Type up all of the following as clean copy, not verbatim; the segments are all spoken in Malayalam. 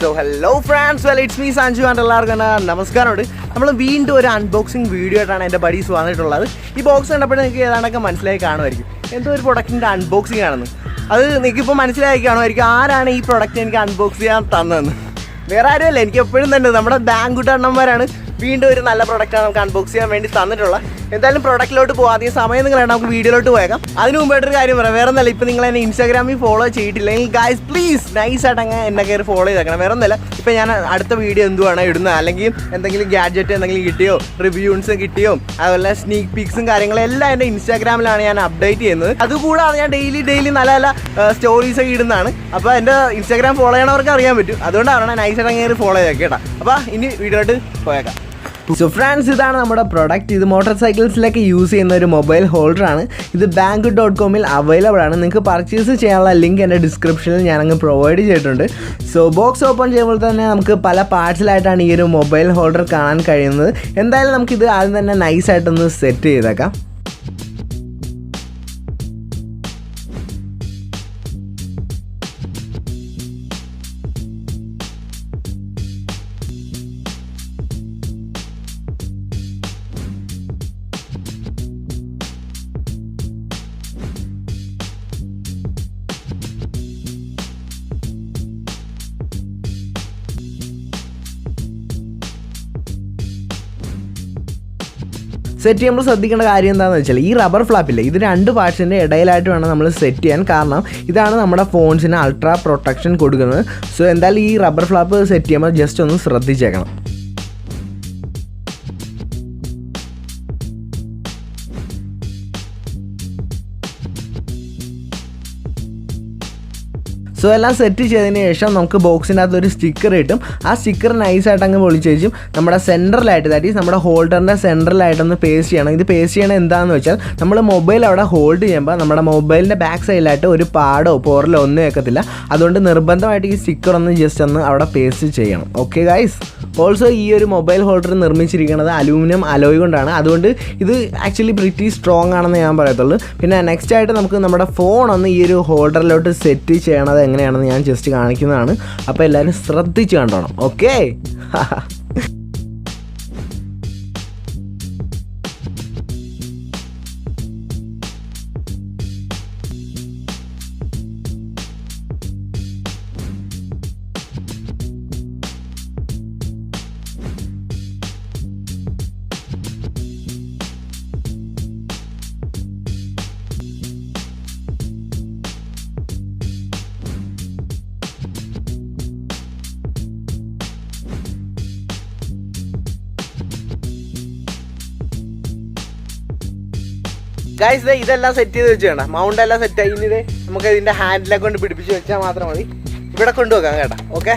So hello friends, well it's me Sanju and എല്ലാവർക്കും നമസ്കാരമുണ്ട്. നമ്മൾ വീണ്ടും ഒരു അൺബോക്സിങ് വീഡിയോ ആയിട്ടാണ് എൻ്റെ ബഡീസ് വന്നിട്ടുള്ളത്. ഈ ബോക്സ് കണ്ടപ്പോൾ നിങ്ങൾക്ക് ഏതാണ്ടൊക്കെ മനസ്സിലായി കാണുമായിരിക്കും എന്തോ ഒരു പ്രൊഡക്റ്റിൻ്റെ അൺബോക്സിങ് ആണെന്ന്. അത് നിങ്ങൾക്കിപ്പോൾ മനസ്സിലായി കാണുമായിരിക്കും ആരാണ് ഈ പ്രൊഡക്റ്റ് എനിക്ക് അൺബോക്സ് ചെയ്യാൻ തന്നതെന്ന്. വേറെ ആരുമല്ല, എനിക്ക് എപ്പോഴും തന്നെ നമ്മുടെ ബാങ്കുട്ട അണ്ണന്മാരാണ് വീണ്ടും ഒരു നല്ല പ്രൊഡക്റ്റാണ് നമുക്ക് അൺബോക്സ് ചെയ്യാൻ വേണ്ടി തന്നിട്ടുള്ളത്. എന്തായാലും പ്രൊഡക്റ്റിലോട്ട് പോകാം. അധികം സമയം നിങ്ങൾ നമുക്ക് വീഡിയോയിലോട്ട് പോയേക്കാം. അതിന് മുമ്പായിട്ടൊരു കാര്യം പറയാം, വേറെ ഒന്നല്ല, ഇപ്പോൾ നിങ്ങൾ എന്നെ ഇൻസ്റ്റാഗ്രാമിൽ ഫോളോ ചെയ്തിട്ടില്ലെങ്കിൽ ഗൈസ് പ്ലീസ് നൈസായിട്ട് അങ്ങനെ എന്നെ കയറി ഫോളോ ചെയ്തേക്കണം. വേറെ ഒന്നല്ല, ഇപ്പോൾ ഞാൻ അടുത്ത വീഡിയോ എന്തുവാണ് ഇടുന്നത്, അല്ലെങ്കിൽ എന്തെങ്കിലും ഗാഡ്ജറ്റ് എന്തെങ്കിലും കിട്ടിയോ, റിവ്യൂസ് കിട്ടിയോ, അതുപോലെ സ്നീക്ക് പീക്സും കാര്യങ്ങളും എല്ലാം എൻ്റെ ഇൻസ്റ്റാഗ്രാമിലാണ് ഞാൻ അപ്ഡേറ്റ് ചെയ്യുന്നത്. അതുകൂടാതെ ഞാൻ ഡെയിലി നല്ല നല്ല സ്റ്റോറീസൊക്കെ ഇടുന്നതാണ്. അപ്പോൾ എൻ്റെ ഇൻസ്റ്റാഗ്രാം ഫോളോ ചെയ്യണവർക്ക് അറിയാൻ പറ്റും. അതുകൊണ്ടാണ് നൈസായിട്ട് അങ്ങനെ ഫോളോ ചെയ്തേക്കാം കേട്ടോ. അപ്പോൾ ഇനി വീഡിയോയിട്ട് പോയേക്കാം. സോ ഫ്രണ്ട്സ്, ഇതാണ് നമ്മുടെ പ്രൊഡക്റ്റ്. ഇത് മോട്ടോർ സൈക്കിൾസിലൊക്കെ യൂസ് ചെയ്യുന്ന ഒരു മൊബൈൽ ഹോൾഡറാണ്. ഇത് Banggood.com അവൈലബിൾ ആണ്. നിങ്ങൾക്ക് പർച്ചേസ് ചെയ്യാനുള്ള ലിങ്ക് എൻ്റെ ഡിസ്ക്രിപ്ഷനിൽ ഞാനങ്ങ് പ്രൊവൈഡ് ചെയ്തിട്ടുണ്ട്. സോ ബോക്സ് ഓപ്പൺ ചെയ്യുമ്പോൾ തന്നെ നമുക്ക് പല പാർട്സിലായിട്ടാണ് ഈ ഒരു മൊബൈൽ ഹോൾഡർ കാണാൻ കഴിയുന്നത്. എന്തായാലും നമുക്കിത് ആദ്യം തന്നെ നൈസായിട്ടൊന്ന് സെറ്റ് ചെയ്തേക്കാം. സെറ്റ് ചെയ്യുമ്പോൾ ശ്രദ്ധിക്കേണ്ട കാര്യം എന്താണെന്ന് വെച്ചാൽ, ഈ റബ്ബർ ഫ്ലാപ്പില്ലേ, ഇത് രണ്ട് പാർട്സിൻ്റെ ഇടയിലായിട്ട് വേണം നമ്മൾ സെറ്റ് ചെയ്യാൻ. കാരണം ഇതാണ് നമ്മുടെ ഫോൺസിന് അൾട്രാ പ്രൊട്ടക്ഷൻ കൊടുക്കുന്നത്. സോ എന്തായാലും ഈ റബ്ബർ ഫ്ലാപ്പ് സെറ്റ് ചെയ്യുമ്പോൾ ജസ്റ്റ് ഒന്ന് ശ്രദ്ധിച്ചേക്കണം. സോ എല്ലാം സെറ്റ് ചെയ്തതിന് ശേഷം നമുക്ക് ബോക്സിൻ്റെ അകത്ത് ഒരു സ്റ്റിക്കർ കിട്ടും. ആ സ്റ്റിക്കർ നൈസായിട്ട് അങ്ങ് പൊളിച്ച് വെച്ചും നമ്മുടെ സെൻറ്ററിലായിട്ട്, ദാറ്റ് ഈസ് നമ്മുടെ ഹോൾഡറിൻ്റെ സെൻറ്ററിലായിട്ടൊന്ന് പേസ്റ്റ് ചെയ്യണം. ഇത് പേസ്റ്റ് ചെയ്യണം എന്താണെന്ന് വെച്ചാൽ, നമ്മൾ മൊബൈൽ അവിടെ ഹോൾഡ് ചെയ്യുമ്പോൾ നമ്മുടെ മൊബൈലിൻ്റെ ബാക്ക് സൈഡിലായിട്ട് ഒരു പാടോ പോറലോ ഒന്നും വെക്കത്തില്ല. അതുകൊണ്ട് നിർബന്ധമായിട്ട് ഈ സ്റ്റിക്കർ ഒന്ന് ജസ്റ്റ് ഒന്ന് അവിടെ പേസ്റ്റ് ചെയ്യണം. Okay guys. ഓൾസോ ഈ ഒരു മൊബൈൽ ഹോൾഡർ നിർമ്മിച്ചിരിക്കുന്നത് അലൂമിനിയം അലോയ് കൊണ്ടാണ്. അതുകൊണ്ട് ഇത് ആക്ച്വലി പ്രിറ്റി സ്ട്രോങ് ആണെന്ന് ഞാൻ പറയത്തുള്ളൂ. പിന്നെ നെക്സ്റ്റ് ആയിട്ട് നമുക്ക് നമ്മുടെ ഫോൺ ഒന്ന് ഈ ഒരു ഹോൾഡറിലോട്ട് സെറ്റ് ചെയ്യണത് എങ്ങനെയാണെന്ന് ഞാൻ ജസ്റ്റ് കാണിക്കുന്നതാണ്. അപ്പോൾ എല്ലാവരും ശ്രദ്ധിച്ച് കണ്ടോണം. ഓക്കെ. ഗൈസ്, ഇതെല്ലാം സെറ്റ് ചെയ്ത് വെച്ചാണ്, മൗണ്ട് എല്ലാം സെറ്റ് ആയി. ഇനി നമുക്ക് ഇതിൻ്റെ ഹാൻഡിലൊക്കെ കൊണ്ട് പിടിപ്പിച്ച് വെച്ചാൽ മാത്രം മതി. ഇവിടെ കൊണ്ടുവെക്കാം കേട്ടോ. ഓക്കെ.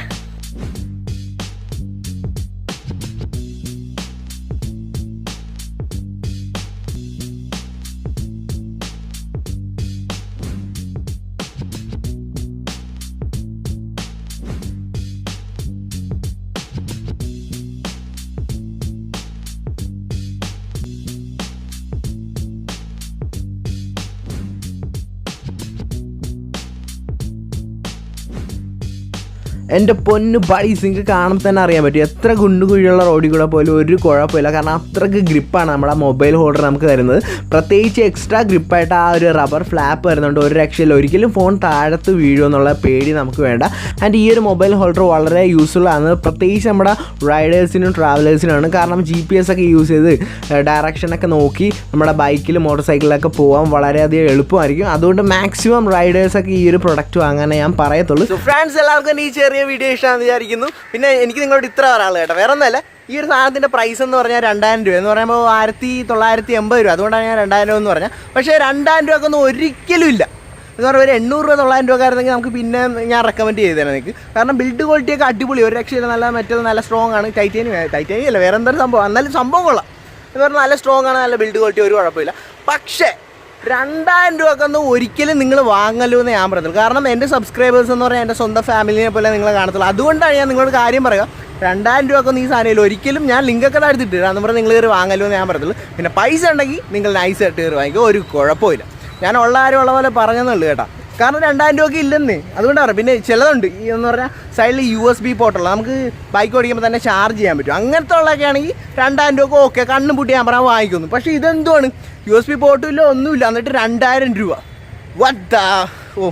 എൻ്റെ പൊന്നു ബഡീസ്, നിങ്ങൾക്ക് കാണുമ്പോൾ തന്നെ അറിയാൻ പറ്റും എത്ര കുഴിയുള്ള റോഡിൽ കൂടെ പോലും ഒരു കുഴപ്പമില്ല. കാരണം അത്രയ്ക്ക് ഗ്രിപ്പാണ് നമ്മുടെ മൊബൈൽ ഹോൾഡർ നമുക്ക് തരുന്നത്. പ്രത്യേകിച്ച് എക്സ്ട്രാ ഗ്രിപ്പായിട്ട് ആ ഒരു റബ്ബർ ഫ്ലാപ്പ് വരുന്നുണ്ട്. ഒരു രക്ഷയില്ല, ഒരിക്കലും ഫോൺ താഴത്ത് വീഴുമെന്നുള്ള പേടി നമുക്ക് വേണ്ട. ആൻഡ് ഈ ഒരു മൊബൈൽ ഹോൾഡർ വളരെ യൂസ്ഫുൾ ആണ്, പ്രത്യേകിച്ച് നമ്മുടെ റൈഡേഴ്സിനും ട്രാവലേഴ്സിനുമാണ്. കാരണം GPS ഒക്കെ യൂസ് ചെയ്ത് ഡയറക്ഷനൊക്കെ നോക്കി നമ്മുടെ ബൈക്കിലും മോട്ടോർ സൈക്കിളിലൊക്കെ പോകാൻ വളരെയധികം എളുപ്പമായിരിക്കും. അതുകൊണ്ട് മാക്സിമം റൈഡേഴ്സൊക്കെ ഈ ഒരു പ്രൊഡക്റ്റ് വാങ്ങാനേ ഞാൻ പറയത്തുള്ളൂ. സോ ഫ്രണ്ട്സ്, എല്ലാവർക്കും ഈ ചെറിയ വീഡിയോ ഇഷ്ടമാണെന്ന് വിചാരിക്കുന്നു. പിന്നെ എനിക്ക് നിങ്ങളോട് ഇത്ര പറയാനുള്ളത് കേട്ടോ, വേറെ ഒന്നല്ല, ഈ ഒരു സാധനത്തിൻ്റെ പ്രൈസ് എന്ന് പറഞ്ഞാൽ 2000 രൂപ എന്ന് പറയുമ്പോൾ 1980 രൂപ. അതുകൊണ്ടാണ് ഞാൻ 2000 രൂപ എന്ന് പറഞ്ഞാൽ. പക്ഷേ 2000 രൂപക്കൊന്നും ഒരിക്കലും ഇല്ല. എന്ന് പറഞ്ഞാൽ ഒരു 800 രൂപ 900 രൂപക്കായിരുന്നെങ്കിൽ നമുക്ക് പിന്നെ ഞാൻ റെക്കമെൻഡ് ചെയ്ത് തരാം നിങ്ങൾക്ക്. കാരണം ബിൽഡ് ക്വാളിറ്റിയൊക്കെ അടിപൊളി, ഒരു രക്ഷയില്ല. നല്ല മെറ്റൽ നല്ല സ്ട്രോങ് ആണ്. ടൈറ്റാനിയം അല്ല, വേറെ എന്തൊരു സംഭവം, എന്നാലും സംഭവം കൊള്ളാം. എന്ന് പറഞ്ഞാൽ നല്ല സ്ട്രോങ് ആണ്, നല്ല ബിൽഡ് ക്വാളിറ്റി, ഒരു കുഴപ്പമില്ല. പക്ഷേ 2000 രൂപക്കൊന്നും ഒരിക്കലും നിങ്ങൾ വാങ്ങല്ലോ എന്ന് ഞാൻ പറയത്തുള്ളൂ. കാരണം എൻ്റെ സബ്സ്ക്രൈബേഴ്സ് എന്ന് പറഞ്ഞാൽ എൻ്റെ സ്വന്തം ഫാമിലിനെ പോലെ നിങ്ങളെ കാണത്തുള്ളൂ. അതുകൊണ്ടാണ് ഞാൻ നിങ്ങളോട് കാര്യം പറയുക, 2000 രൂപക്കൊന്നും ഈ സാധനമില്ല. ഒരിക്കലും ഞാൻ ലിങ്കൊക്കെ എടുത്തിട്ട് അന്ന് പറഞ്ഞ് നിങ്ങൾ കയറി വാങ്ങല്ലോ എന്ന് ഞാൻ പറയത്തുള്ളൂ. പിന്നെ പൈസ ഉണ്ടെങ്കിൽ നിങ്ങൾ നൈസായിട്ട് കയറി വാങ്ങിക്കുക, ഒരു കുഴപ്പമില്ല. ഞാൻ ഉള്ള പോലെ പറഞ്ഞെന്നുള്ളൂ കേട്ടോ. കാരണം 2000 രൂപയ്ക്ക് ഇല്ലെന്ന്, അതുകൊണ്ടാണ് പറയുക. പിന്നെ ചിലതുണ്ട് ഈ എന്ന് പറഞ്ഞാൽ സൈഡിൽ USB പോർട്ടുള്ള, നമുക്ക് ബൈക്ക് ഓടിക്കുമ്പോൾ തന്നെ ചാർജ് ചെയ്യാൻ പറ്റും. അങ്ങനത്തെ ഉള്ളതൊക്കെ ആണെങ്കിൽ 2000 രൂപ ഓക്കെ, കണ്ണും പൂട്ടി ഞാൻ പറയാൻ വാങ്ങിക്കുന്നു. പക്ഷേ ഇതെന്തുവാണ്, USB പോർട്ടും ഇല്ല ഒന്നുമില്ല, എന്നിട്ട് 2000 രൂപ. വട്ടാ ഓ.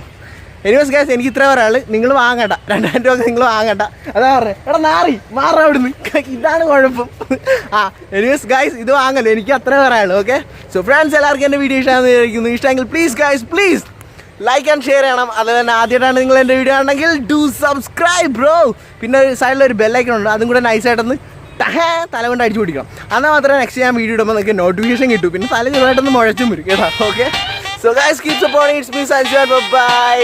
എനിവേസ് ഗൈസ്, എനിക്ക് ഇത്ര പറയാനുള്ളത്, നിങ്ങൾ വാങ്ങണ്ട, 2000 രൂപ നിങ്ങൾ വാങ്ങണ്ട. അതാ പറഞ്ഞത്, എടാ നാറി മാറാ അവിടുന്ന്, ഇതാണ് കുഴപ്പം. എനിവേസ് ഗൈസ്, ഇത് വാങ്ങല്ലോ, എനിക്ക് അത്ര പറയാനുള്ളൂ. ഓക്കെ, സോ ഫ്രണ്ട്സ്, എല്ലാവർക്കും എൻ്റെ വീഡിയോ ഇഷ്ടമാണെന്ന് വിചാരിക്കുന്നു. ഇഷ്ടമെങ്കിൽ please guys, please like and share ചെയ്യണം. അതുപോലെ തന്നെ ആദ്യമായിട്ടാണ് നിങ്ങൾ എൻ്റെ വീഡിയോ ആണെങ്കിൽ ഡു സബ്സ്ക്രൈബ് ബ്രോ. പിന്നെ സൈഡിലൊരു ബെല്ലൈക്കൺ ഉണ്ട്, അതും കൂടെ നൈസായിട്ടൊന്ന് തല കൊണ്ട് അടിച്ചു പിടിക്കണം. എന്നാൽ മാത്രമേ നെക്സ്റ്റ് ഞാൻ വീഡിയോ ഇടുമ്പോൾ നിങ്ങൾക്ക് നോട്ടിഫിക്കേഷൻ കിട്ടും. പിന്നെ തല ചെറുതായിട്ടൊന്ന് മുഴച്ചും വരും കേട്ടോ. Okay, so guys keep supporting. It's me Sanju. Bye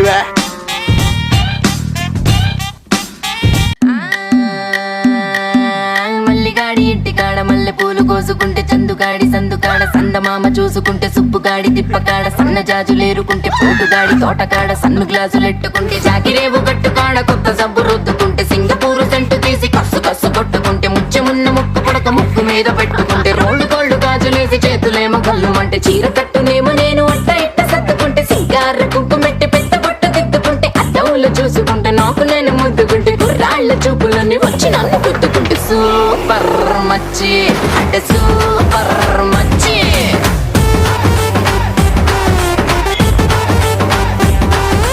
bye. మల్లిగాడి ఇంటికాడ మల్లె పూలు కోసుకుంటే చందుగాడి సందుకాడ సందమామ చూసుకుంటే సుప్పుగాడి తిప్పకాడ సన్న జాజులేరుకుంటే పోటుగాడి తోటకాడ సన్ను గ్లాసులెట్టుకుంటే జాకిరేవు కట్టుకాడ కొత్త సబ్బు రుద్దుకుంటే సింగపూరు సెంటు తీసి కస్సు కస్సు కొట్టుకుంటే ముచ్చెమున్న ముక్కు పుడక ముక్కు మీద పెట్టుకుంటే రోళ్ళు కోళ్ళు గాజులేసి చేతులేమో కళ్ళుమంటే చీర కట్టునేమో నేను అట్ట ఇట్ట సర్దుకుంటే సింగార కుంకుమెట్టి పెద్ద బొట్టు దిద్దుకుంటే అద్దవులు చూసుకుంటే నాకు నేను ముద్దుకుంటే గుర్రాళ్ళ చూపులన్నీ వచ్చి నన్ను గుద్దుకుంటే సూపర్ మచ్చి అంటే సూపర్